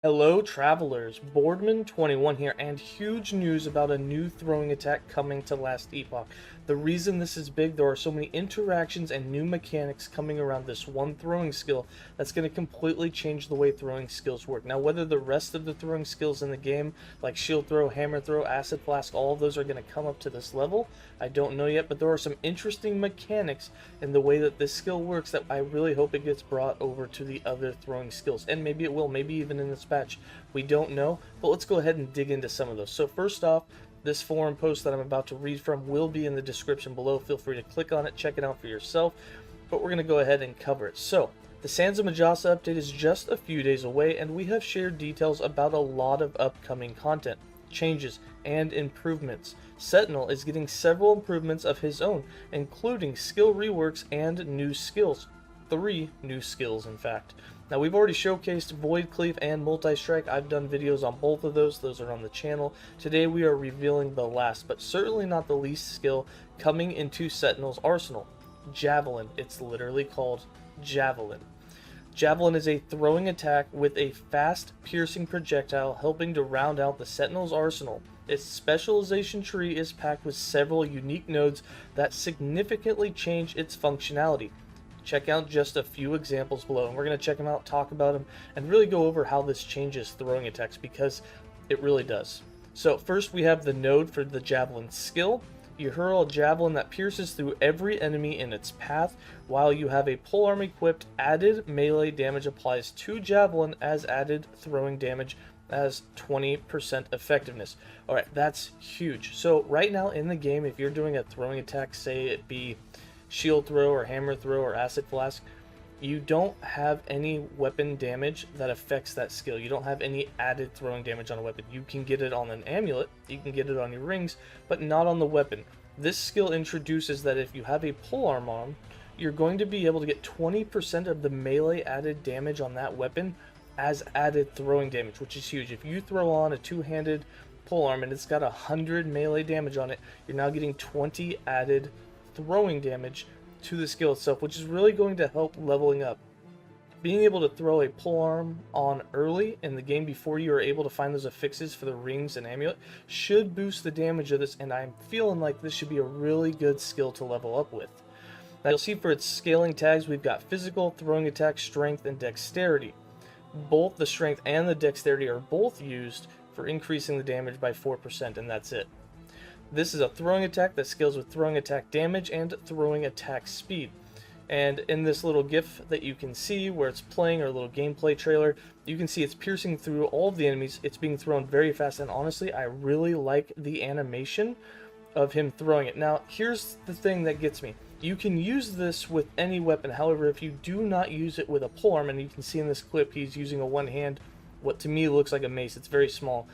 Hello travelers, Boardman21 here, and huge news about a new throwing attack coming to last Epoch. The reason this is big, there are so many interactions and new mechanics coming around this one throwing skill that's going to completely change the way throwing skills work. Now whether the rest of the throwing skills in the game, like shield throw, hammer throw, acid flask, all of those are going to come up to this level, I don't know yet, but there are some interesting mechanics in the way that this skill works that I really hope it gets brought over to the other throwing skills, and maybe it will, maybe even in this patch. We don't know, but let's go ahead and dig into some of those. So first off, this forum post that I'm about to read from will be in the description below. Feel free to click on it, check it out for yourself, but we're going to go ahead and cover it. So the 𝐋𝐤𝐳 update is just a few days away, and we have shared details about a lot of upcoming content, changes, and improvements. Sentinel is getting several improvements of his own, including skill reworks and new skills. 3 new skills, in fact. Now, we've already showcased Void Cleave and Multi-Strike. I've done videos on both of those. Those are on the channel. Today, we are revealing the last, but certainly not the least skill coming into Sentinel's arsenal. Javelin. It's literally called Javelin. Javelin is a throwing attack with a fast, piercing projectile, helping to round out the Sentinel's arsenal. Its specialization tree is packed with several unique nodes that significantly change its functionality. Check out just a few examples below, and we're going to check them out, talk about them, and really go over how this changes throwing attacks, because it really does. So first we have the node for the Javelin skill. You hurl a javelin that pierces through every enemy in its path. While you have a polearm equipped, added melee damage applies to javelin as added throwing damage as 20% effectiveness. Alright, that's huge. So right now in the game, if you're doing a throwing attack, say it be shield throw or hammer throw or acid flask, you don't have any weapon damage that affects that skill. You don't have any added throwing damage on a weapon. You can get it on an amulet, you can get it on your rings, but not on the weapon. This skill introduces that if you have a polearm on, you're going to be able to get 20% of the melee added damage on that weapon as added throwing damage, which is huge. If you throw on a two-handed polearm and it's got 100 melee damage on it, you're now getting 20 added throwing damage to the skill itself, which is really going to help leveling up. Being able to throw a polearm on early in the game before you are able to find those affixes for the rings and amulet should boost the damage of this, and I'm feeling like this should be a really good skill to level up with. Now you'll see for its scaling tags, we've got physical, throwing attack, strength, and dexterity. Both the strength and the dexterity are both used for increasing the damage by 4%, and that's it. This is a throwing attack that scales with throwing attack damage and throwing attack speed. And in this little GIF that you can see where it's playing, or a little gameplay trailer, you can see it's piercing through all of the enemies. It's being thrown very fast, and honestly, I really like the animation of him throwing it. Now, here's the thing that gets me. You can use this with any weapon. However, if you do not use it with a polearm, and you can see in this clip he's using a one-hand, what to me looks like a mace. It's very small.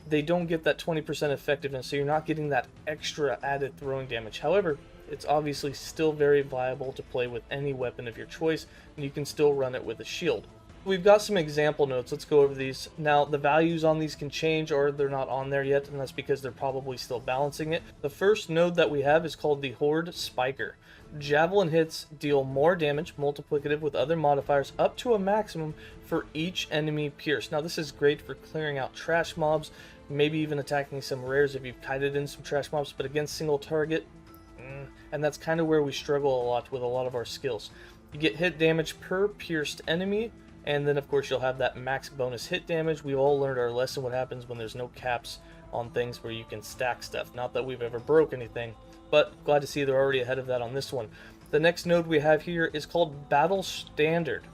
They don't get that 20% effectiveness, so you're not getting that extra added throwing damage. However, it's obviously still very viable to play with any weapon of your choice, and you can still run it with a shield. We've got some example notes. Let's go over these. Now, the values on these can change, or they're not on there yet, and that's because they're probably still balancing it. The first node that we have is called the Horde Spiker. Javelin hits deal more damage, multiplicative with other modifiers, up to a maximum for each enemy pierced. Now, this is great for clearing out trash mobs, maybe even attacking some rares if you've kited in some trash mobs, but against single target, and that's kind of where we struggle a lot with a lot of our skills. You get hit damage per pierced enemy, and then of course you'll have that max bonus hit damage. We've all learned our lesson what happens when there's no caps on things where you can stack stuff. Not that we've ever broke anything, but glad to see they're already ahead of that on this one. The next node we have here is called Battle Standard.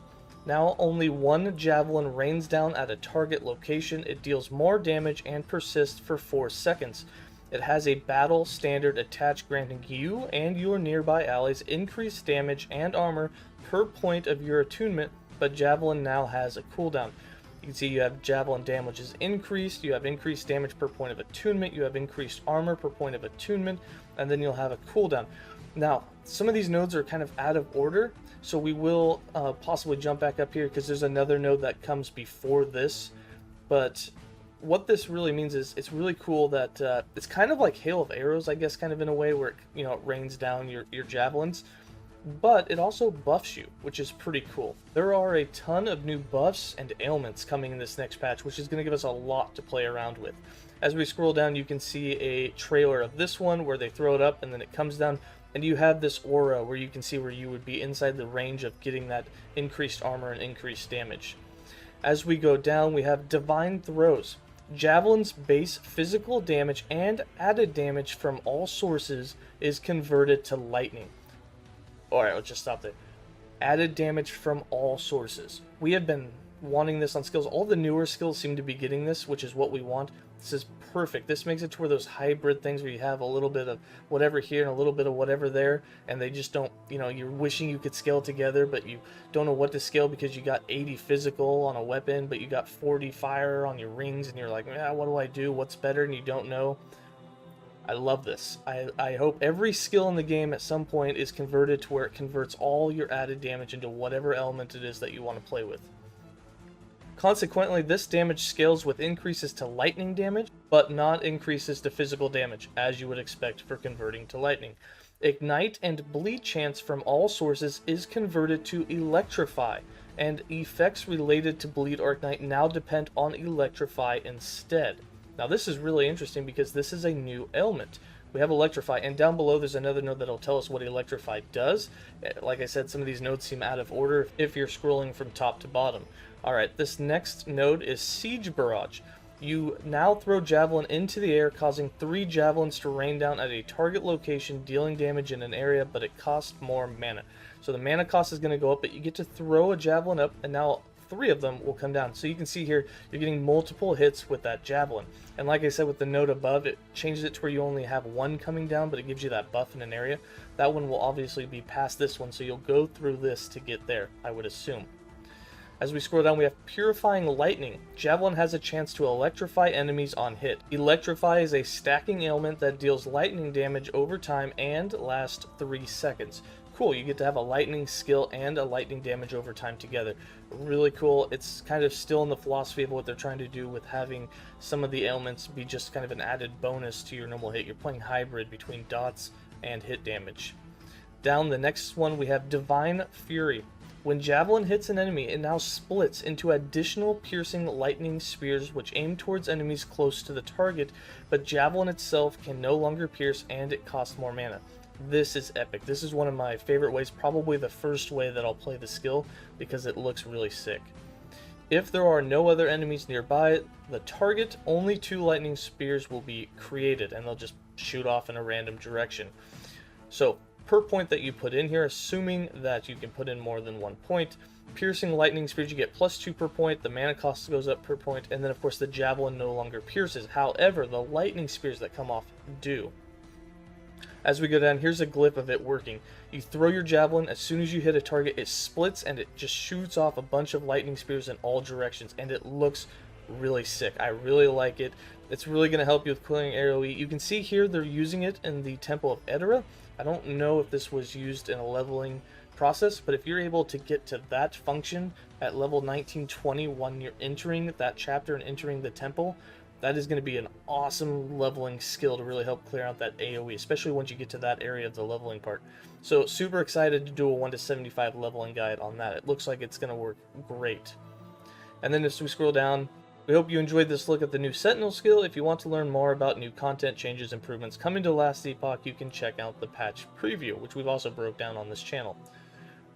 Now only one javelin rains down at a target location. It deals more damage and persists for 4 seconds. It has a battle standard attached, granting you and your nearby allies increased damage and armor per point of your attunement, but javelin now has a cooldown. You can see you have javelin damage is increased, you have increased damage per point of attunement, you have increased armor per point of attunement, and then you'll have a cooldown. Now, some of these nodes are kind of out of order, so we will possibly jump back up here because there's another node that comes before this. But what this really means is it's really cool that it's kind of like Hail of Arrows, I guess, kind of in a way, where it rains down your javelins. but it also buffs you, which is pretty cool. There are a ton of new buffs and ailments coming in this next patch, which is going to give us a lot to play around with. As we scroll down, you can see a trailer of this one where they throw it up and then it comes down, and you have this aura where you can see where you would be inside the range of getting that increased armor and increased damage. As we go down, we have Divine Throws. Javelin's base physical damage and added damage from all sources is converted to lightning. Alright, let's just stop there. Added damage from all sources. We have been wanting this on skills. All the newer skills seem to be getting this, which is what we want. This is perfect. This makes it to where those hybrid things where you have a little bit of whatever here and a little bit of whatever there, and they just don't, you know, you're wishing you could scale together, but you don't know what to scale because you got 80 physical on a weapon, but you got 40 fire on your rings, and you're like, what do I do? What's better? And you don't know. I love this. I hope every skill in the game at some point is converted to where it converts all your added damage into whatever element it is that you want to play with. Consequently, this damage scales with increases to lightning damage, but not increases to physical damage, as you would expect for converting to lightning. Ignite and bleed chance from all sources is converted to electrify, and effects related to bleed or ignite now depend on electrify instead. Now this is really interesting because this is a new ailment. We have Electrify, and down below there's another node that'll tell us what Electrify does. Like I said, some of these nodes seem out of order if you're scrolling from top to bottom. Alright, this next node is Siege Barrage. You now throw Javelin into the air, causing 3 Javelins to rain down at a target location, dealing damage in an area, but it costs more mana. So the mana cost is going to go up, but you get to throw a Javelin up, and now 3 of them will come down. So you can see here, you're getting multiple hits with that Javelin. And like I said, with the node above, it changes it to where you only have 1 coming down, but it gives you that buff in an area. That one will obviously be past this one, so you'll go through this to get there, I would assume. As we scroll down, we have Purifying Lightning. Javelin has a chance to electrify enemies on hit. Electrify is a stacking ailment that deals lightning damage over time and lasts 3 seconds. Cool, you get to have a lightning skill and a lightning damage over time together. Really cool. It's kind of still in the philosophy of what they're trying to do with having some of the ailments be just kind of an added bonus to your normal hit. You're playing hybrid between dots and hit damage. Down the next one, we have Divine Fury. When Javelin hits an enemy, it now splits into additional piercing lightning spears which aim towards enemies close to the target, but Javelin itself can no longer pierce and it costs more mana. This is epic. This is one of my favorite ways, probably the first way that I'll play the skill, because it looks really sick. If there are no other enemies nearby the target, only 2 lightning spears will be created, and they'll just shoot off in a random direction. So, per point that you put in here, assuming that you can put in more than 1 point, piercing lightning spears you get +2 per point, the mana cost goes up per point, and then of course the Javelin no longer pierces. However, the lightning spears that come off do. As we go down, here's a glyph of it working. You throw your Javelin, as soon as you hit a target, it splits and it just shoots off a bunch of lightning spears in all directions, and it looks really sick. I really like it. It's really going to help you with clearing AoE. You can see here they're using it in the Temple of Edera. I don't know if this was used in a leveling process, but if you're able to get to that function at level 1920 when you're entering that chapter and entering the temple, that is going to be an awesome leveling skill to really help clear out that AoE, especially once you get to that area of the leveling part. So super excited to do a 1 to 75 leveling guide on that. It looks like it's going to work great. And then as we scroll down, we hope you enjoyed this look at the new Sentinel skill. If you want to learn more about new content, changes, improvements coming to Last Epoch, you can check out the patch preview, which we've also broke down on this channel.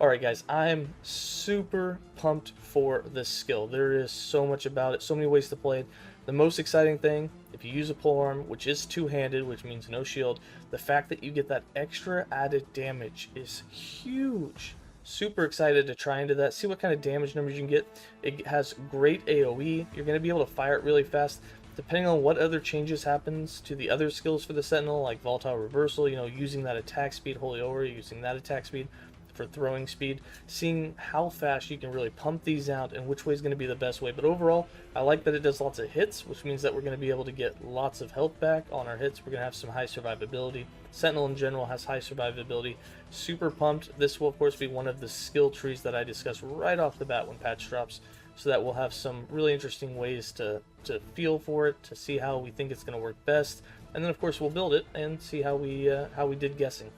Alright guys, I'm super pumped for this skill. There is so much about it, so many ways to play it. The most exciting thing, if you use a polearm, which is two-handed, which means no shield, the fact that you get that extra added damage is huge. Super excited to try into that, see what kind of damage numbers you can get. It has great AoE. You're going to be able to fire it really fast. Depending on what other changes happens to the other skills for the Sentinel, like Volatile Reversal, you know, using that attack speed, Holy Aura, using that attack speed for throwing speed, seeing how fast you can really pump these out and which way is going to be the best way. But overall, I like that it does lots of hits, which means that we're going to be able to get lots of health back on our hits. We're going to have some high survivability. Sentinel in general has high survivability. Super pumped. This will of course be one of the skill trees that I discuss right off the bat when patch drops, so that we'll have some really interesting ways to feel for it, to see how we think it's going to work best, and then of course we'll build it and see how we did guessing.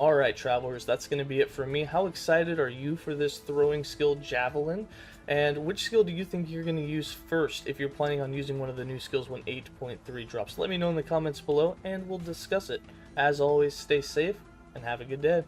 Alright, travelers, that's going to be it for me. How excited are you for this throwing skill, Javelin? And which skill do you think you're going to use first if you're planning on using one of the new skills when 8.3 drops? Let me know in the comments below and we'll discuss it. As always, stay safe and have a good day.